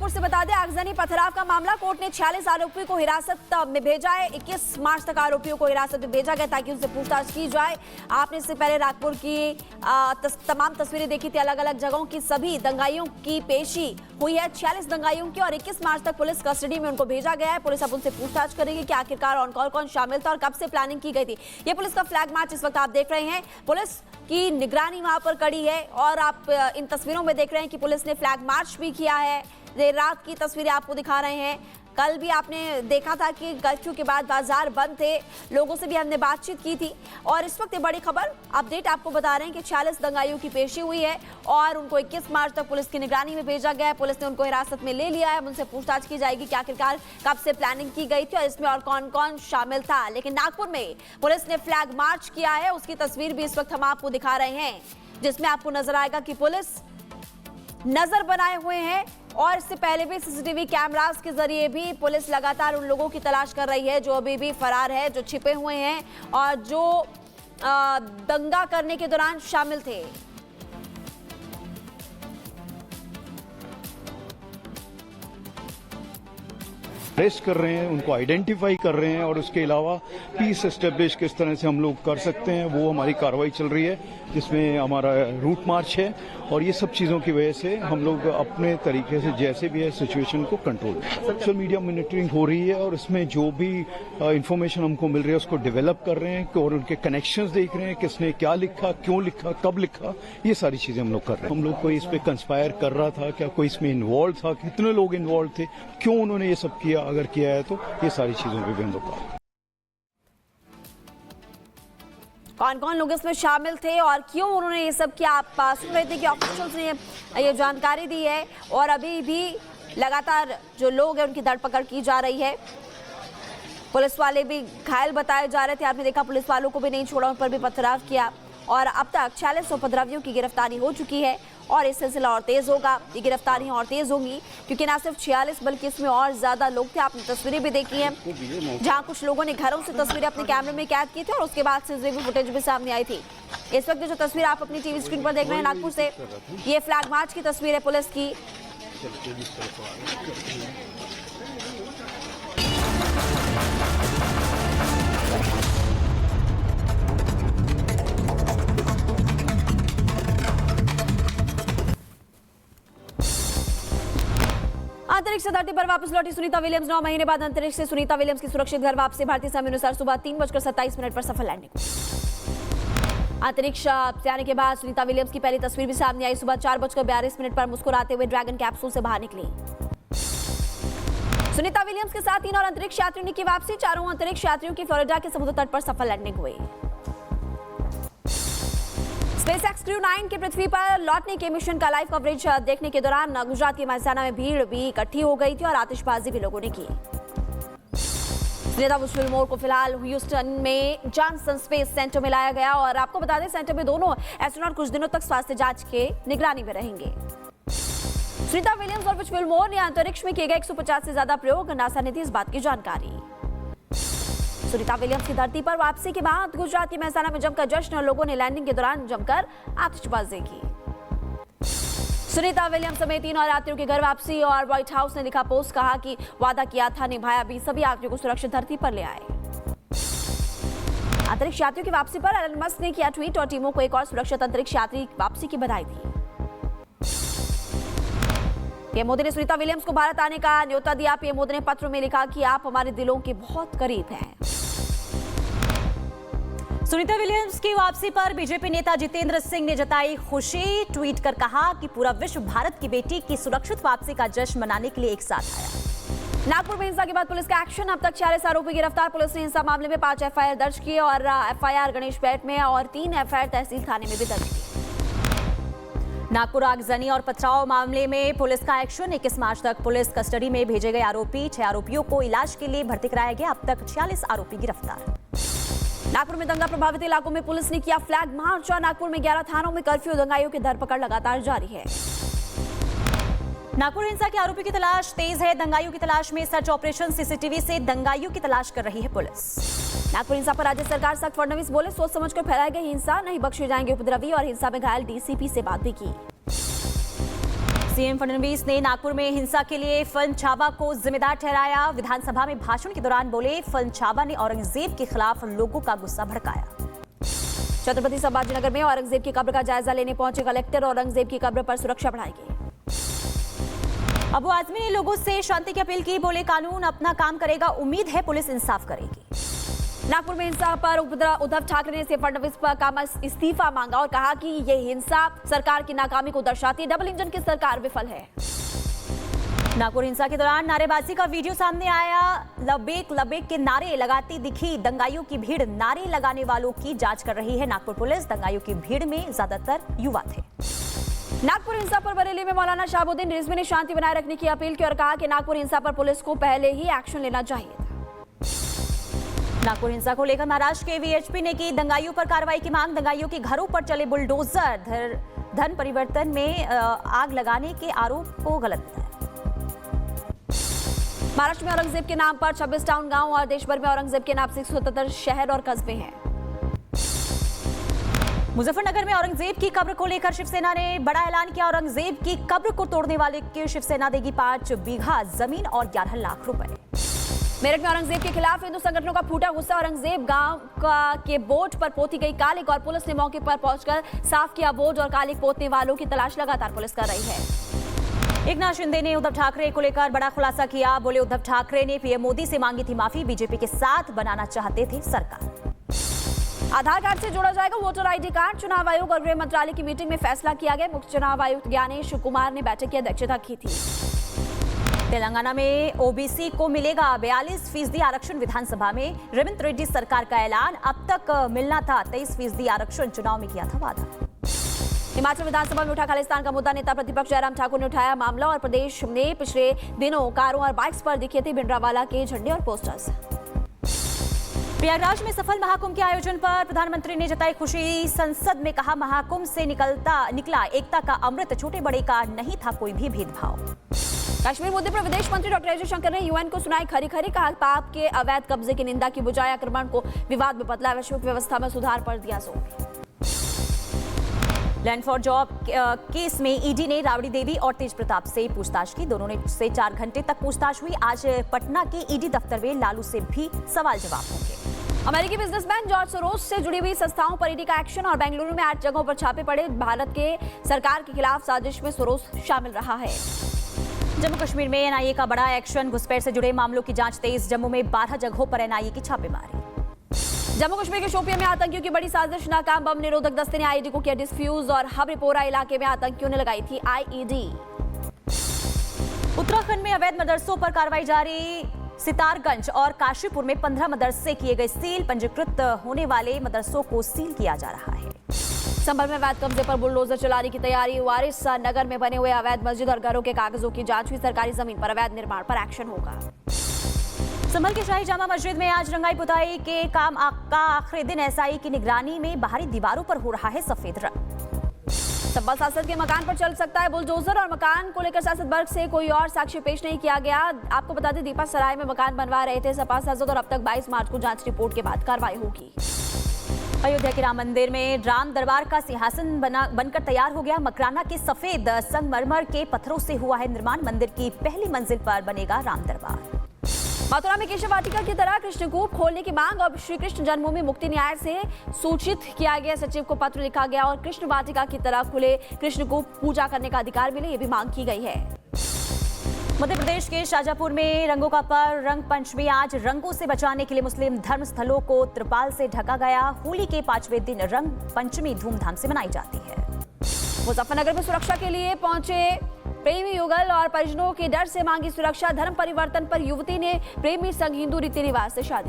नागपुर से बता दें, आगजनी पथराव का मामला, कोर्ट ने 46 आरोपियों को हिरासत में भेजा है। 21 मार्च तक आरोपियों को हिरासत में भेजा गया ताकि उनसे पूछताछ की जाए। आपने इससे पहले नागपुर की तमाम तस्वीरें देखी थी, अलग अलग जगहों की। सभी दंगाइयों की पेशी हुई है, 46 दंगाइयों की, और 21 मार्च तक पुलिस कस्टडी में उनको भेजा गया है। पुलिस अब उनसे पूछताछ करेगी कि आखिरकार कौन शामिल था और कब से प्लानिंग की गई थी। ये पुलिस का फ्लैग मार्च इस वक्त आप देख रहे हैं, पुलिस की निगरानी वहां पर कड़ी है। और आप इन तस्वीरों में देख रहे हैं कि पुलिस ने फ्लैग मार्च भी किया है। देर रात की तस्वीरें आपको दिखा रहे हैं। कल भी आपने देखा था कि कर्फ्यू के बाद बाजार बंद थे, लोगों से भी हमने बातचीत की थी। और इस वक्त बड़ी खबर अपडेट आपको बता रहे हैं कि 46 दंगाइयों की पेशी हुई है और उनको 21 मार्च तक पुलिस की निगरानी में भेजा गया है। पुलिस ने उनको हिरासत में ले लिया है। उनसे पूछताछ की जाएगी कि आखिरकार कब से प्लानिंग की गई थी और इसमें और कौन कौन शामिल था। लेकिन नागपुर में पुलिस ने फ्लैग मार्च किया है, उसकी तस्वीर भी इस वक्त हम आपको दिखा रहे हैं, जिसमें आपको नजर आएगा कि पुलिस नजर बनाए हुए हैं। और इससे पहले भी सीसीटीवी कैमरास के जरिए भी पुलिस लगातार उन लोगों की तलाश कर रही है जो अभी भी फरार है, जो छिपे हुए हैं और जो दंगा करने के दौरान शामिल थे। अरेस्ट कर रहे हैं, उनको आइडेंटिफाई कर रहे हैं और उसके अलावा पीस एस्टेब्लिश किस तरह से हम लोग कर सकते हैं वो हमारी कार्रवाई चल रही है, जिसमें हमारा रूट मार्च है। और ये सब चीज़ों की वजह से हम लोग अपने तरीके से जैसे भी है सिचुएशन को कंट्रोल। सोशल मीडिया मॉनिटरिंग हो रही है और इसमें जो भी इंफॉर्मेशन हमको मिल रही है उसको डेवलप कर रहे हैं और उनके कनेक्शंस देख रहे हैं, किसने क्या लिखा, क्यों लिखा, कब लिखा, ये सारी चीज़ें हम लोग कर रहे हैं। हम लोग कोई इस पर कंस्पायर कर रहा था क्या, कोई इसमें इन्वॉल्व था, कितने लोग इन्वॉल्व थे, क्यों उन्होंने ये सब किया, अगर किया है तो ये सारी चीज़ों पर भी हम लोग कर। कौन कौन लोग इसमें शामिल थे और क्यों उन्होंने ये सब किया, आप सुन रहे थे कि ऑफिशियल्स ने ये जानकारी दी है। और अभी भी लगातार जो लोग हैं उनकी धरपकड़ की जा रही है। पुलिस वाले भी घायल बताए जा रहे थे, आपने देखा पुलिस वालों को भी नहीं छोड़ा, उन पर भी पथराव किया। और अब तक 46 उपद्रवियों की गिरफ्तारी हो चुकी है और ये सिलसिला और तेज होगा, ये गिरफ्तारियां और तेज होंगी, क्योंकि ना सिर्फ 46 बल्कि इसमें और ज्यादा लोग थे। आपने तस्वीरें भी देखी हैं जहां कुछ लोगों ने घरों से तस्वीरें अपने कैमरे में कैद की थी और उसके बाद सीसीटीवी फुटेज भी सामने आई थी। इस वक्त जो तस्वीर आप अपनी टीवी स्क्रीन पर देख रहे हैं नागपुर से, ये फ्लैग मार्च की तस्वीर है पुलिस की। अंतरिक्ष से धरती पर वापस लौटी सुनीता विलियम्स, 9 महीने बाद अंतरिक्ष से सुनीता विलियम्स की सुरक्षित घर वापसी। भारतीय समय अनुसार सुबह 3:27 पर सफल लैंडिंग। अंतरिक्ष से आने के बाद सुनीता विलियम्स की पहली तस्वीर भी सामने आई। सुबह 4:42 पर मुस्कुराते हुए ड्रैगन कैप्सूल से बाहर निकली सुनीता विलियम्स के साथ 3 और अंतरिक्ष यात्रियों की वापसी। चारों अंतरिक्ष यात्रियों की फ्लोरिडा के समुद्र तट पर सफल लैंडिंग हुई। स्पेसएक्स क्रू 9 के पृथ्वी पर लौटने के मिशन का लाइव कवरेज देखने के दौरान गुजरात की वायुसेना में भीड़ भी इकट्ठी हो गई थी और आतिशबाजी भी लोगों ने की। सुनीता विलियम्स को फिलहाल ह्यूस्टन में जॉनसन स्पेस सेंटर में लाया गया और आपको बता दें सेंटर में दोनों एस्ट्रोनॉट कुछ दिनों तक स्वास्थ्य जांच के निगरानी में रहेंगे। सुनीता विलियम्स और विलियम्स ने अंतरिक्ष में किए गए 150 से ज्यादा प्रयोग, नासा ने दी इस बात की जानकारी। सुनीता विलियम्स की धरती पर वापसी के बाद गुजरात की मेहसाना में जमकर जश्न और लोगों ने लैंडिंग के दौरान जमकर आतिशबाजी की। सुनीता विलियम्स समेत 3 और यात्रियों की घर वापसी और व्हाइट हाउस ने लिखा पोस्ट, कहा कि वादा किया था निभाया भी, सभी यात्रियों को सुरक्षित धरती पर ले आए। अंतरिक्ष यात्रियों की वापसी पर एलन मस्क ने किया ट्वीट और टीमों को एक और सुरक्षित अंतरिक्ष यात्री वापसी की बधाई दी। पीएम मोदी ने सुनीता विलियम्स को भारत आने का न्योता दिया। पीएम मोदी ने पत्र में लिखा कि आप हमारे दिलों के बहुत करीब हैं। सुनीता विलियम्स की वापसी पर बीजेपी नेता जितेंद्र सिंह ने जताई खुशी, ट्वीट कर कहा कि पूरा विश्व भारत की बेटी की सुरक्षित वापसी का जश्न मनाने के लिए एक साथ आया। नागपुर में हिंसा के बाद पुलिस का एक्शन, अब तक 46 आरोपी गिरफ्तार। पुलिस ने हिंसा मामले में 5 एफआईआर दर्ज किए और एफआईआर गणेशपेट में और 3 एफआईआर तहसील थाने में भी दर्ज की। नागपुर आगजनी और पथराव मामले में पुलिस का एक्शन, 21 मार्च तक पुलिस कस्टडी में भेजे गए आरोपी, 6 आरोपियों को इलाज के लिए भर्ती कराया गया। अब तक 46 आरोपी गिरफ्तार। नागपुर में दंगा प्रभावित इलाकों में पुलिस ने किया फ्लैग मार्च और नागपुर में 11 थानों में कर्फ्यू, दंगाइयों की धरपकड़ लगातार जारी है। नागपुर हिंसा के आरोपी की तलाश तेज है। दंगाइयों की तलाश में सर्च ऑपरेशन, सीसीटीवी से दंगाइयों की तलाश कर रही है पुलिस। नागपुर हिंसा पर राज्य सरकार सख्त, फडणवीस बोले सोच समझकर फैलाई गई हिंसा नहीं बख्शे जाएंगे उपद्रवी और हिंसा में घायल डीसीपी से बात भी की। सीएम फडणवीस ने नागपुर में हिंसा के लिए फिल्म छावा को जिम्मेदार ठहराया। विधानसभा में भाषण के दौरान बोले, फिल्म छावा ने औरंगजेब के खिलाफ लोगों का गुस्सा भड़काया। छत्रपति संभाजीनगर में औरंगजेब की कब्र का जायजा लेने पहुंचे कलेक्टर। औरंगजेब की कब्र पर सुरक्षा बढ़ाई गई। अबू आजमी ने लोगों से शांति की अपील की। बोले, कानून अपना काम करेगा, उम्मीद है पुलिस इंसाफ करेगी। नागपुर में हिंसा पर उद्धव ठाकरे ने सीएम फडणवीस का इस्तीफा मांगा और कहा कि ये हिंसा सरकार की नाकामी को दर्शाती है। डबल इंजन की सरकार विफल है। नागपुर हिंसा के दौरान नारेबाजी का वीडियो सामने आया। लबेक लबेक के नारे लगाती दिखी दंगाइयों की भीड़। नारे लगाने वालों की जांच कर रही है नागपुर पुलिस। दंगाइयों की भीड़ में ज्यादातर युवा थे। नागपुर हिंसा पर बरेली में मौलाना शहाबुद्दीन रिजवी ने शांति बनाए रखने की अपील की और कहा कि नागपुर हिंसा पर पुलिस को पहले ही एक्शन लेना चाहिए था। नागपुर हिंसा को लेकर महाराष्ट्र के वीएचपी ने की दंगाइयों पर कार्रवाई की मांग। दंगाइयों के घरों पर चले बुलडोजर। धन परिवर्तन में आग लगाने के आरोप को गलत बताया। महाराष्ट्र में औरंगजेब के नाम पर 26 टाउन गांव और देश भर में औरंगजेब के नाम से 177 शहर और कस्बे हैं। मुजफ्फरनगर में औरंगजेब की कब्र को लेकर शिवसेना ने बड़ा ऐलान किया। औरंगजेब की कब्र को तोड़ने वाले की शिवसेना देगी 5 बीघा जमीन और 11 लाख रुपए। मेरठ में औरंगजेब के खिलाफ हिंदू संगठनों का फूटा गुस्सा। औरंगजेब गांव के बोर्ड पर पोती गई कालिक और पुलिस ने मौके पर पहुंचकर साफ किया बोर्ड और कालिक पोतने वालों की तलाश लगातार पुलिस कर रही है। एकनाथ शिंदे ने उद्धव ठाकरे को लेकर बड़ा खुलासा किया। बोले, उद्धव ठाकरे ने पीएम मोदी से मांगी थी माफी। बीजेपी के साथ बनाना चाहते थे सरकार। आधार कार्ड से जोड़ा जाएगा वोटर आईडी कार्ड। चुनाव आयोग और गृह मंत्रालय की मीटिंग में फैसला किया गया। मुख्य चुनाव आयुक्त ज्ञानेश कुमार ने बैठक की अध्यक्षता की थी। तेलंगाना में ओबीसी को मिलेगा 42% आरक्षण। विधानसभा में रेवंत रेड्डी सरकार का ऐलान। अब तक मिलना था 23% आरक्षण। चुनाव में किया था वादा। हिमाचल विधानसभा में उठा खालिस्तान का मुद्दा। नेता प्रतिपक्ष जयराम ठाकुर ने उठाया मामला और प्रदेश में पिछले दिनों कारों और बाइक्स पर दिखे थे भिंडरावाला के झंडे और पोस्टर्स। प्रयागराज में सफल महाकुंभ के आयोजन पर प्रधानमंत्री ने जताई खुशी। संसद में कहा, महाकुंभ से निकला एकता का अमृत। छोटे बड़े का नहीं था कोई भी भेदभाव। कश्मीर मुद्दे पर विदेश मंत्री डॉक्टर एस जयशंकर ने यूएन को सुनाई खरी खरी। कहा, पाक के अवैध कब्जे की निंदा की बजाय आक्रमण को विवाद में बदला। वैश्विक व्यवस्था में सुधार पर दिया जोर। लैंड फॉर जॉब केस में ईडी ने राबड़ी देवी और तेज प्रताप से पूछताछ की। दोनों से 4 घंटे तक पूछताछ हुई। आज पटना के ईडी दफ्तर में लालू से भी सवाल जवाब होंगे। अमेरिकी बिजनेसमैन जॉर्ज सोरोस से जुड़ी हुई संस्थाओं पर ईडी का एक्शन और बेंगलुरु में 8 जगहों पर छापे पड़े। भारत के सरकार के खिलाफ साजिश में सोरोस शामिल रहा है। जम्मू कश्मीर में एनआईए का बड़ा एक्शन। घुसपैठ से जुड़े मामलों की जांच तेज। जम्मू में 12 जगहों पर एनआईए की छापेमारी। जम्मू कश्मीर के शोपियां में आतंकियों की बड़ी साजिश। नाकाम बम निरोधक दस्ते ने आईईडी को किया डिफ्यूज और हबरीपोरा इलाके में आतंकियों ने लगाई थी आईईडी। उत्तराखंड में अवैध मदरसों पर कार्रवाई जारी। सितारगंज और काशीपुर में 15 मदरसे किए गए सील। पंजीकृत होने वाले मदरसों को सील किया जा रहा है। संभल में अवैध कब्जे पर बुलडोजर चलाने की तैयारी। वारिस नगर में बने हुए अवैध मस्जिद और घरों के कागजों की जांच हुई। सरकारी जमीन पर अवैध निर्माण पर एक्शन होगा। संभल के शाही जामा मस्जिद में आज रंगाई पुताई के काम का आखिरी दिन। एसआई की निगरानी में बाहरी दीवारों पर हो रहा है सफेद रंग। संभल सांसद के मकान पर चल सकता है बुलडोजर और मकान को लेकर सांसद वर्ग से कोई और साक्ष्य पेश नहीं किया गया। आपको बता दें, दीपा सराय में मकान बनवा रहे थे सपा सांसद और अब तक 22 मार्च को जांच रिपोर्ट के बाद कार्रवाई होगी। अयोध्या के राम मंदिर में राम दरबार का सिंहासन बनकर तैयार हो गया। मकराना के सफेद संगमरमर के पत्थरों से हुआ है निर्माण। मंदिर की पहली मंजिल पर बनेगा राम दरबार। मथुरा में केशव वाटिका की तरह कृष्णकूप खोलने की मांग। अब श्री कृष्ण जन्मभूमि मुक्ति न्याय से सूचित किया गया। सचिव को पत्र लिखा गया और कृष्ण वाटिका की तरह खुले कृष्णकूप पूजा करने का अधिकार मिले, ये भी मांग की गई है। मध्य प्रदेश के शाजापुर में रंगों का पर्व रंग पंचमी। आज रंगों से बचाने के लिए मुस्लिम धर्म स्थलों को त्रिपाल से ढका गया। होली के 5वें दिन रंग पंचमी धूमधाम से मनाई जाती है। मुजफ्फरनगर में सुरक्षा के लिए पहुंचे प्रेमी युगल और परिजनों के डर से मांगी सुरक्षा। धर्म परिवर्तन पर युवती ने प्रेमी संग हिंदू रीति रिवाज से शादी